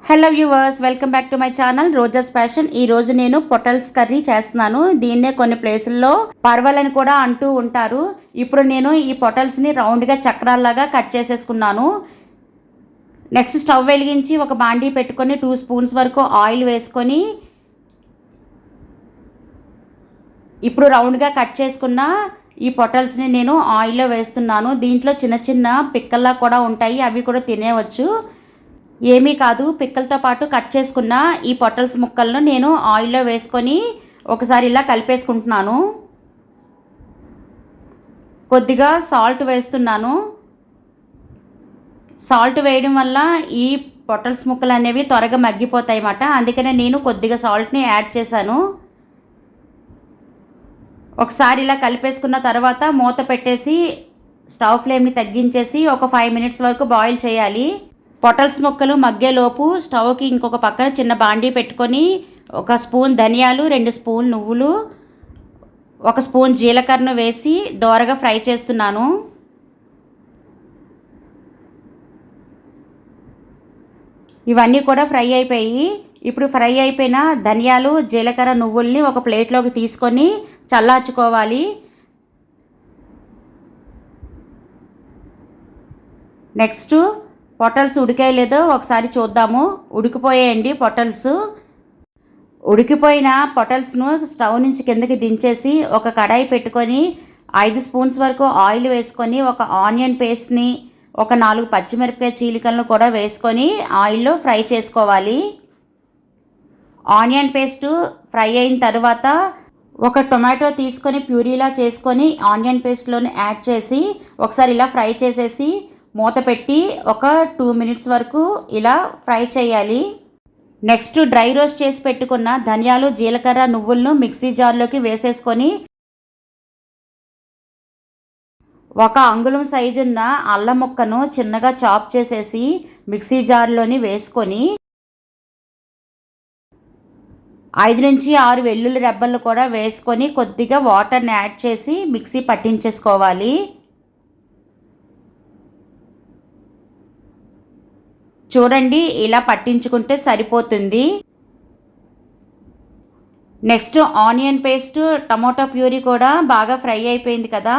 Hello viewers, welcome back to my channel Roja's fashion. ఈ రోజు నేను పొటల్స్ కర్రీ చేస్తున్నాను. దీన్నే కొన్ని ప్లేసుల్లో పర్వలని కూడా అంటూ ఉంటారు. ఇప్పుడు నేను ఈ పొటల్స్ని రౌండ్గా చక్రాల్లాగా కట్ చేసేసుకున్నాను. నెక్స్ట్ స్టవ్ వెలిగించి ఒక బాండీ పెట్టుకొని 2 స్పూన్స్ వరకు ఆయిల్ వేసుకొని ఇప్పుడు రౌండ్గా కట్ చేసుకున్న ఈ పొటల్స్ని నేను ఆయిల్లో వేస్తున్నాను. దీంట్లో చిన్న చిన్న పిక్కల్లా కూడా ఉంటాయి, అవి కూడా తినేవచ్చు. ఏమీ కాదు, పిక్కలతో పాటు కట్ చేసుకున్న ఈ పొటల్స్ ముక్కలను నేను ఆయిల్లో వేసుకొని ఒకసారి ఇలా కలిపేసుకుంటున్నాను. కొద్దిగా సాల్ట్ వేస్తున్నాను. సాల్ట్ వేయడం వల్ల ఈ పొటల్స్ ముక్కలు అనేవి త్వరగా మగ్గిపోతాయి అన్నమాట. అందుకనే నేను కొద్దిగా సాల్ట్ని యాడ్ చేశాను. ఒకసారి ఇలా కలిపేసుకున్న తర్వాత మూత పెట్టేసి స్టవ్ ఫ్లేమ్ని తగ్గించేసి ఒక 5 మినిట్స్ వరకు బాయిల్ చేయాలి. పొటల్స్ ముక్కలు మగ్గేలోపు స్టవ్కి ఇంకొక పక్కన చిన్న బాండీ పెట్టుకొని 1 స్పూన్ ధనియాలు, 2 స్పూన్ నువ్వులు, 1 స్పూన్ జీలకర్రను వేసి దోరగా ఫ్రై చేస్తున్నాను. ఇవన్నీ కూడా ఫ్రై అయిపోయి ఇప్పుడు ఫ్రై అయిపోయిన ధనియాలు, జీలకర్ర, నువ్వుల్ని ఒక ప్లేట్లోకి తీసుకొని చల్లార్చుకోవాలి. నెక్స్ట్ పొటల్స్ ఉడికాయో లేదో ఒకసారి చూద్దాము. ఉడికిపోయాయండి పొటల్స్. ఉడికిపోయిన పొటల్స్ను స్టవ్ నుంచి కిందకి దించేసి ఒక కడాయి పెట్టుకొని 5 స్పూన్స్ వరకు ఆయిల్ వేసుకొని ఒక ఆనియన్ పేస్ట్ని, ఒక 4 పచ్చిమిరపకాయ చీలికలను కూడా వేసుకొని ఆయిల్లో ఫ్రై చేసుకోవాలి. ఆనియన్ పేస్ట్ ఫ్రై అయిన తర్వాత ఒక టొమాటో తీసుకొని ప్యూరీలా చేసుకొని ఆనియన్ పేస్ట్లోని యాడ్ చేసి ఒకసారి ఇలా ఫ్రై చేసేసి మూత పెట్టి ఒక 2 మినిట్స్ వరకు ఇలా ఫ్రై చేయాలి. నెక్స్ట్ డ్రై రోస్ట్ చేసి పెట్టుకున్న ధనియాలు, జీలకర్ర, నువ్వులను మిక్సీ జార్లోకి వేసేసుకొని 1 అంగుళం సైజున్న అల్లం ముక్కను చిన్నగా చాప్ చేసేసి మిక్సీ జార్లోని వేసుకొని 5 నుంచి 6 వెల్లుల్లి రెబ్బలను కూడా వేసుకొని కొద్దిగా వాటర్ని యాడ్ చేసి మిక్సీ పట్టించేసుకోవాలి. చూడండి, ఇలా పట్టించుకుంటే సరిపోతుంది. Next onion paste, tomato puree కూడా బాగా ఫ్రై అయిపోయింది కదా.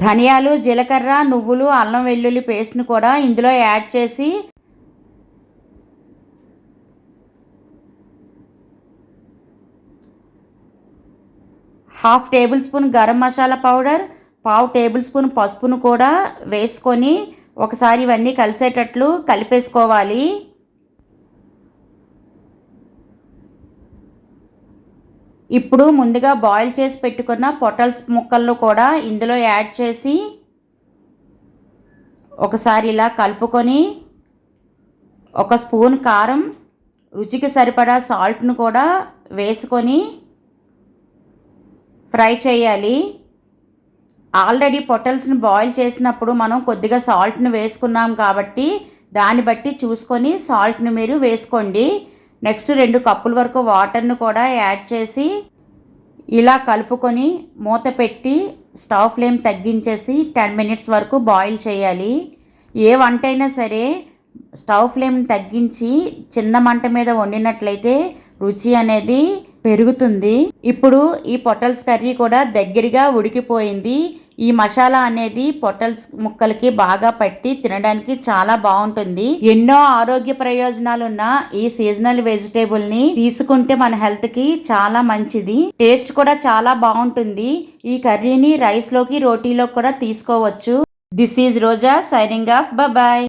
ధనియాలు, జీలకర్ర, నువ్వులు, అల్లం వెల్లుల్లి పేస్ట్ను కూడా ఇందులో యాడ్ చేసి ½ table spoon garam masala powder, ½ table spoon పసుపును కూడా వేసుకొని ఒకసారి ఇవన్నీ కలిసేటట్లు కలిపేసుకోవాలి. ఇప్పుడు ముందుగా బాయిల్ చేసి పెట్టుకున్న పొటల్స్ ముక్కలను కూడా ఇందులో యాడ్ చేసి ఒకసారి ఇలా కలుపుకొని 1 స్పూన్ కారం, రుచికి సరిపడా సాల్ట్ను కూడా వేసుకొని ఫ్రై చేయాలి. ఆల్రెడీ పొటల్స్ని బాయిల్ చేసినప్పుడు మనం కొద్దిగా సాల్ట్ని వేసుకున్నాం కాబట్టి దాన్ని బట్టి చూసుకొని సాల్ట్ని మీరు వేసుకోండి. నెక్స్ట్ 2 కప్పుల వరకు వాటర్ను కూడా యాడ్ చేసి ఇలా కలుపుకొని మూత పెట్టి స్టవ్ ఫ్లేమ్ తగ్గించేసి 10 మినిట్స్ వరకు బాయిల్ చేయాలి. ఏ వంట అయినా సరే స్టవ్ ఫ్లేమ్ని తగ్గించి చిన్న మంట మీద వండినట్లయితే రుచి అనేది పెరుగుతుంది. ఇప్పుడు ఈ పొటల్స్ కర్రీ కూడా దగ్గరగా ఉడికిపోయింది. ఈ మసాలా అనేది పొటల్స్ ముక్కలకి బాగా పట్టి తినడానికి చాలా బాగుంటుంది. ఎన్నో ఆరోగ్య ప్రయోజనాలున్న ఈ సీజనల్ వెజిటేబుల్ని తీసుకుంటే మన హెల్త్కి చాలా మంచిది. టేస్ట్ కూడా చాలా బాగుంటుంది. ఈ కర్రీని రైస్లోకి, రోటీలో కూడా తీసుకోవచ్చు. This is Roja signing off. Bye.